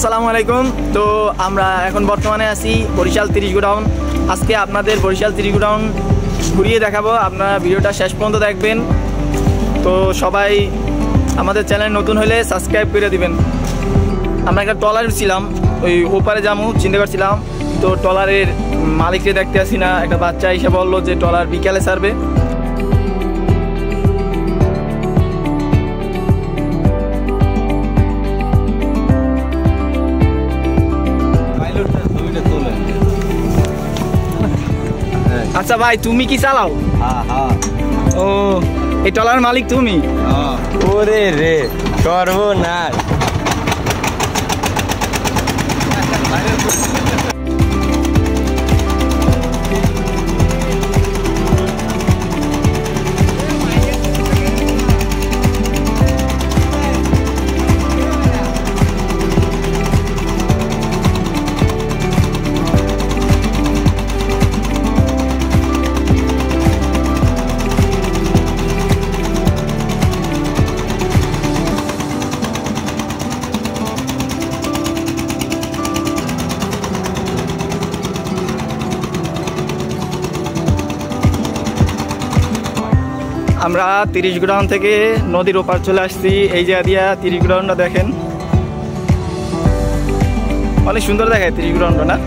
আসসালামু আলাইকুম। তো আমরা এখন বর্তমানে আছি বরিশাল 30 গোডাউন। আজকে আপনাদের বরিশাল 30 গোডাউন ঘুরিয়ে দেখাবো, আপনারা ভিডিওটা শেষ পর্যন্ত দেখবেন। তো সবাই আমাদের চ্যানেল নতুন হলে সাবস্ক্রাইব করে দিবেন। আমরা একটা ট্রলার ছিলাম, ওই ওপারে যাবো চিন্তা করছিলাম, তো ট্রলারের মালিককে দেখতে আসি না, একটা বাচ্চা এসে বললো যে ট্রলার বিকালে ছাড়বে। আচ্ছা ভাই, তুমি কি চালাও? ও, এই ট্রলার মালিক তুমি? ওরে রে সর্বনাশ। আমরা 30 গোডাউন থেকে নদীর ওপার চলে আসছি। এই জায়গা দিয়া 30 গোডাউনটা দেখেন, অনেক সুন্দর দেখায় 30 গোডাউনটা না?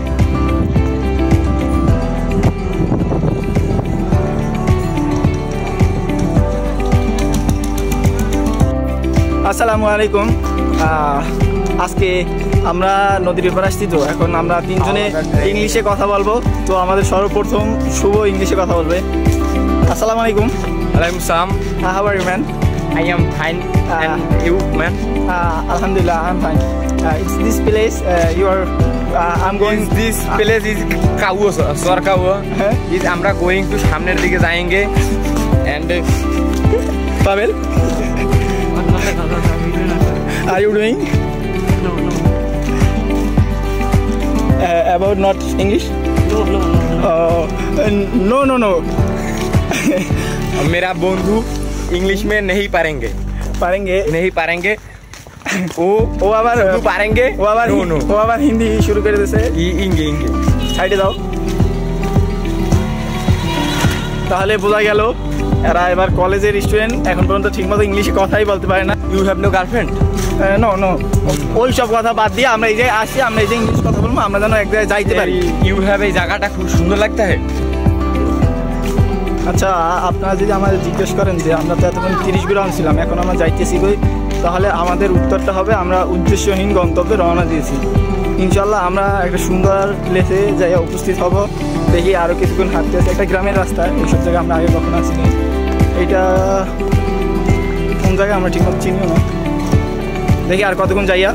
আসসালামু আলাইকুম। আজকে আমরা নদীর ওপার আসছি, তো এখন আমরা তিনজনে ইংলিশে কথা বলবো। তো আমাদের সর্বপ্রথম শুভ ইংলিশে কথা বলবে। আসসালামু আলাইকুম। Alaikum salam. How are you, man? I am fine. And you, man? Alhamdulillah, I'm fine. It's this place. You are. I'm going. This place is Kawo, Sorkawo. Is Amra going to সামনের দিকে যাएंगे and Pavel. Are you doing? No. About not English? No. मेरा बंधु English में नहीं पारेंगे ও আবার पारेंगे ও আবার হিন্দি শুরু করে দিয়েছে। इंगे সাইডে দাও। তাহলে বোঝা গেল এরা এবার কলেজের স্টুডেন্ট, এখন পর্যন্ত ঠিকমতো ইংলিশে কথাই বলতে পারে না। You have no girlfriend? No ওই সব কথা বাদ দিয়ে আমরা এই জায়গায় আসছি, আমরা এই যে ইংলিশ কথা বলবো, আমরা যেন এক জায়গায় যাইতে পারি। यू हैव এই জায়গাটা খুব সুন্দর লাগতা है। আচ্ছা, আপনারা যদি আমাদের জিজ্ঞেস করেন যে আমরা তো এতক্ষণ 30 গোডাউন ছিলাম, এখন আমরা যাইতেছি কই, তাহলে আমাদের উত্তরটা হবে আমরা উদ্দেশ্যহীন গন্তব্যে রওনা দিয়েছি। ইনশাল্লাহ আমরা একটা সুন্দর প্লেসে যাই উপস্থিত হব। দেখি আরও কিছুক্ষণ হাঁটতে আছে, একটা গ্রামের রাস্তা, এইসব জায়গায় আমরা আগে কখনো আসিনি। এইটা কোন জায়গায় আমরা ঠিকমতো চিনিও না। দেখি আর কতক্ষণ যাইয়া।